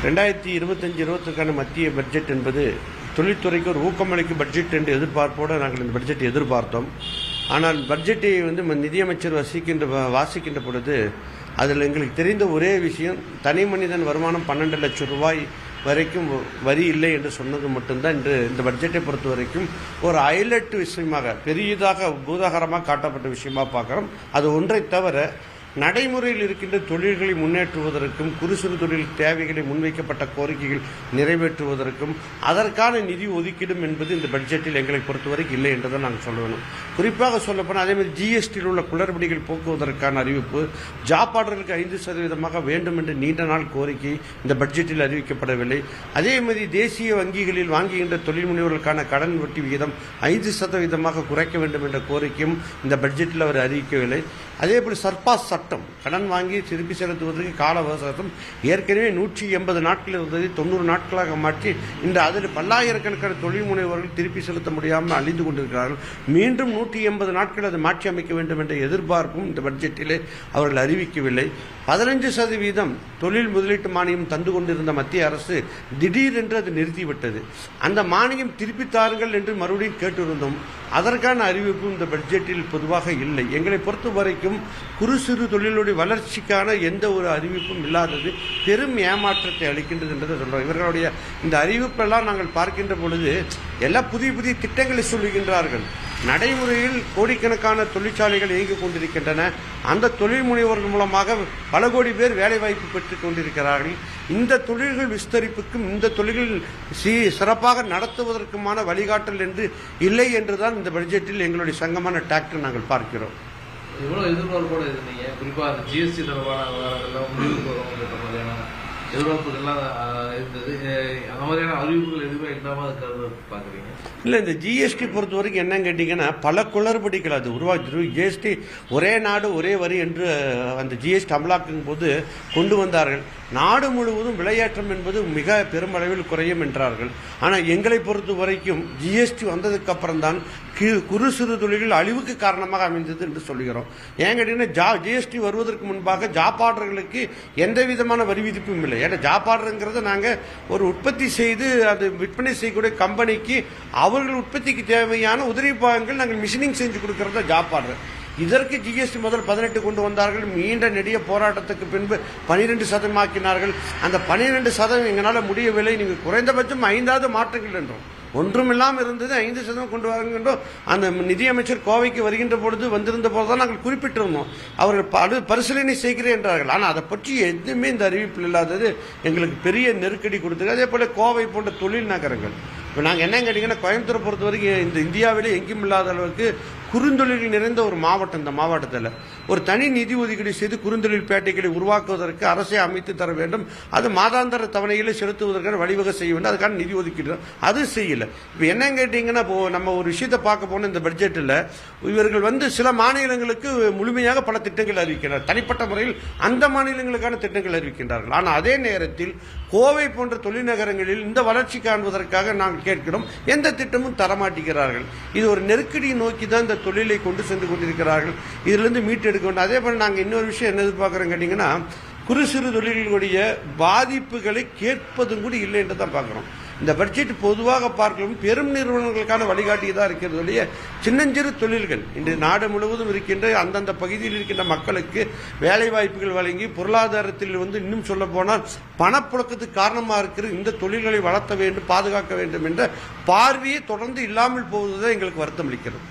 2025-2026 மத்திய பட்ஜெட் என்பது தொழில்துறைக்கு ஒரு ஊக்கமளிக்கும் பட்ஜெட் என்று எதிர்பார்ப்போடு நாங்கள் இந்த பட்ஜெட்டை எதிர்பார்த்தோம். ஆனால் பட்ஜெட்டை நிதியமைச்சர் வாசிக்கின்ற பொழுது அதில் எங்களுக்கு தெரிந்த ஒரே விஷயம், தனி மனிதன் வருமானம் 12 லட்சம் ரூபாய் வரைக்கும் வரி இல்லை என்று சொன்னது மட்டும்தான் இன்று இந்த பட்ஜெட்டை பொறுத்த வரைக்கும் ஒரு ஹைலைட் விஷயமாக பெரியதாக பூதாகரமாக காட்டப்பட்ட விஷயமாக பார்க்குறோம். அது ஒன்றை தவிர நடைமுறையில் இருக்கின்ற தொழில்களை முன்னேற்றுவதற்கும் குறு சிறு தொழில் தேவைகளை முன்வைக்கப்பட்ட கோரிக்கைகள் நிறைவேற்றுவதற்கும் அதற்கான நிதி ஒதுக்கீடும் என்பது இந்த பட்ஜெட்டில் எங்களை பொறுத்தவரைக்கும் இல்லை என்றுதான் நாங்கள் சொல்ல வேணும். குறிப்பாக சொல்லப்போனால் அதேமாதிரி ஜிஎஸ்டியில் உள்ள குளறுபடிகள் போக்குவதற்கான அறிவிப்பு, ஜாப் ஆர்டர்களுக்கு 5% வேண்டும் என்று நீண்ட நாள் கோரிக்கை இந்த பட்ஜெட்டில் அறிவிக்கப்படவில்லை. அதேமாதிரி தேசிய வங்கிகளில் வாங்குகின்ற தொழில் முனைவோர்களுக்கான கடன் வட்டி விகிதம் 5% குறைக்க வேண்டும் என்ற கோரிக்கையும் இந்த பட்ஜெட்டில் அவர் அறிவிக்கவில்லை. அதேபோல் சர்பாஸ் சட்டம், கடன் வாங்கி திருப்பி செலுத்துவதற்கு கால அவகாசம் ஏற்கனவே 180 நாட்கள் இருந்தது 90 நாட்களாக மாற்றி இன்று அதில் பல்லாயிரக்கணக்கான தொழில் முனைவோர்கள் திருப்பி செலுத்த முடியாமல் அழிந்து கொண்டிருக்கிறார்கள். மீண்டும் 180 நாட்கள் அதை மாற்றி அமைக்க வேண்டும் என்ற எதிர்பார்ப்பும் இந்த பட்ஜெட்டிலே அவர்கள் அறிவிக்கவில்லை. 15% தொழில் முதலீட்டு மானியம் தந்து கொண்டிருந்த மத்திய அரசு திடீரென்று அது நிறுத்திவிட்டது. அந்த மானியம் திருப்பி தாருங்கள் என்று மறுபடியும் கேட்டிருந்தோம். அதற்கான அறிவிப்பும் இந்த பட்ஜெட்டில் பொதுவாக இல்லை. எங்களை பொறுத்த வரைக்கும் குறு சிறு தொழிலுடைய வளர்ச்சிக்கான எந்த ஒரு அறிவிப்பும் இல்லாதது பெரும் ஏமாற்றத்தை அளிக்கின்றது என்று சொல்றோம். இவர்களுடைய இந்த அறிவிப்பெல்லாம் நாங்கள் பார்க்கின்ற பொழுது எல்லாம் புதிய புதிய திட்டங்களை சொல்லுகின்றார்கள். நடைமுறையில் கோடிக்கணக்கான தொழிற்சாலைகள் இயங்கிக் கொண்டிருக்கின்றன. அந்த தொழில் முனைவோர்கள் மூலமாக பல கோடி பேர் வேலைவாய்ப்பு பெற்றுக் கொண்டிருக்கிறார்கள். இந்த தொழில்கள் விஸ்தரிப்புக்கும் இந்த தொழில்கள் சிறப்பாக நடத்துவதற்குமான வழிகாட்டல் என்று இல்லை என்றுதான் இந்த பட்ஜெட்டில் எங்களுடைய சங்கமான டாக்டர் நாங்கள் பார்க்கிறோம். எவ்வளோ எதிர்பார்ப்போடு இருந்தீங்க? குறிப்பாக அந்த ஜிஎஸ்டி தொடர்பான விவகாரங்கள்லாம் முடிவுக்கு வரும் மாதிரியான எதிர்பார்ப்புகள்லாம் இருந்தது. அந்த மாதிரியான அறிவிப்புகள் எதுவுமே இல்லாமல் இருக்கிறது பார்க்குறீங்க? இல்லை, இந்த ஜிஎஸ்டி பொறுத்த வரைக்கும் என்னன்னு கேட்டிங்கன்னா பல குளறுபடிகள் அது உருவாக்கி ஜிஎஸ்டி ஒரே நாடு ஒரே வரி என்று அந்த ஜிஎஸ்டி அமலாக்கும் போது கொண்டு வந்தார்கள். நாடு முழுவதும் விலையேற்றம் என்பது மிக பெருமளவில் குறையும் என்றார்கள். ஆனால் எங்களை பொறுத்த வரைக்கும் ஜிஎஸ்டி வந்ததுக்கு அப்புறம் தான் குறு சிறு தொழில்கள் அழிவுக்கு காரணமாக அமைந்தது என்று சொல்கிறோம். ஏன் கேட்டீங்கன்னா ஜிஎஸ்டி வருவதற்கு முன்பாக ஜாப் ஆர்டர்களுக்கு எந்த விதமான வரி விதிப்பும் இல்லை. ஏன்னா ஜாப் ஆர்டருங்கிறது நாங்கள் ஒரு உற்பத்தி செய்து அது விற்பனை செய்யக்கூடிய கம்பெனிக்கு அவர்கள் உற்பத்திக்கு தேவையான உதிரி பாகங்கள் நாங்கள் மிஷினிங் செஞ்சு கொடுக்கறத ஜாப் ஆர்டர். இதற்கு ஜிஎஸ்டி முதல் 18 கொண்டு வந்தார்கள். நீண்ட நெடிய போராட்டத்துக்கு பின்பு 12% ஆக்கினார்கள். அந்த 12% எங்களால் முடியவில்லை. நீங்கள் குறைந்தபட்சம் 5வது மாற்றங்கள் என்றோம். ஒன்றுமில்லாமல் இருந்தது 5% கொண்டு வருகின்றோம். அந்த நிதியமைச்சர் கோவைக்கு வருகின்ற பொழுது வந்திருந்த போதுதான் நாங்கள் குறிப்பிட்டிருந்தோம். அவர்கள் பரிசீலனை செய்கிறேன் என்றார்கள். ஆனால் அதை பற்றி எதுவுமே இந்த அறிவிப்பில் இல்லாதது எங்களுக்கு பெரிய நெருக்கடி கொடுத்தது. அதே போல கோவை போன்ற தொழில் நகரங்கள், இப்போ நாங்கள் என்ன கேட்டிங்கன்னா கோயம்புத்தூரை பொறுத்த வரைக்கும் இந்த இந்தியாவிலே எங்கேயும் இல்லாத அளவுக்கு குறுந்தொழில் நிறைந்த ஒரு மாவட்டம். இந்த மாவட்டத்தில் ஒரு தனி நிதி ஒதுக்கீடு செய்து குறுந்தொழில் பேட்டைகளை உருவாக்குவதற்கு அரசை அமைத்து தர வேண்டும். அது மாதாந்திர தவணைகளை செலுத்துவதற்கான வழிவகை செய்ய வேண்டும். அதுக்கான நிதி ஒதுக்கீடு அது செய்யலை. இப்போ என்ன கேட்டிங்கன்னா இப்போ நம்ம ஒரு விஷயத்தை பார்க்க போன இந்த பட்ஜெட்டில் இவர்கள் சில மாநிலங்களுக்கு முழுமையாக பல திட்டங்கள் அறிவிக்கிறார். தனிப்பட்ட முறையில் அந்த மாநிலங்களுக்கான திட்டங்கள் அறிவிக்கின்றார்கள். ஆனால் அதே நேரத்தில் கோவை போன்ற தொழில் நகரங்களில் இந்த வளர்ச்சி காண்பதற்காக நாங்கள் கேட்கிறோம், எந்த திட்டமும் தரமாட்டுகிறார்கள். இது ஒரு நெருக்கடியை நோக்கி தான் இந்த தொழிலை கொண்டு சென்று கொண்டிருக்கிறார்கள். இதிலிருந்து மீட்டெடுக்க வேண்டும். அதே போல நாங்கள் இன்னொரு விஷயம் என்ன எதிர்பார்க்கிறோம் கேட்டீங்கன்னா குறு சிறு தொழில்களுடைய பாதிப்புகளை கேட்பதும் கூட இல்லை என்று தான் பார்க்கிறோம். இந்த பட்ஜெட் பொதுவாக பார்க்கலாம் பெரும் நிறுவனங்களுக்கான வழிகாட்டியை தான் இருக்கிறது. சின்னஞ்சிறு தொழில்கள் இன்று நாடு முழுவதும் இருக்கின்ற அந்தந்த பகுதியில் இருக்கின்ற மக்களுக்கு வேலை வாய்ப்புகள் வழங்கி பொருளாதாரத்தில் இன்னும் சொல்ல போனால் பணப்புழக்கத்துக்கு காரணமாக இருக்கிற இந்த தொழில்களை வளர்த்த வேண்டும், பாதுகாக்க வேண்டும் என்ற பார்வையை தொடர்ந்து இல்லாமல் போவதுதான் எங்களுக்கு வருத்தம் அளிக்கிறது.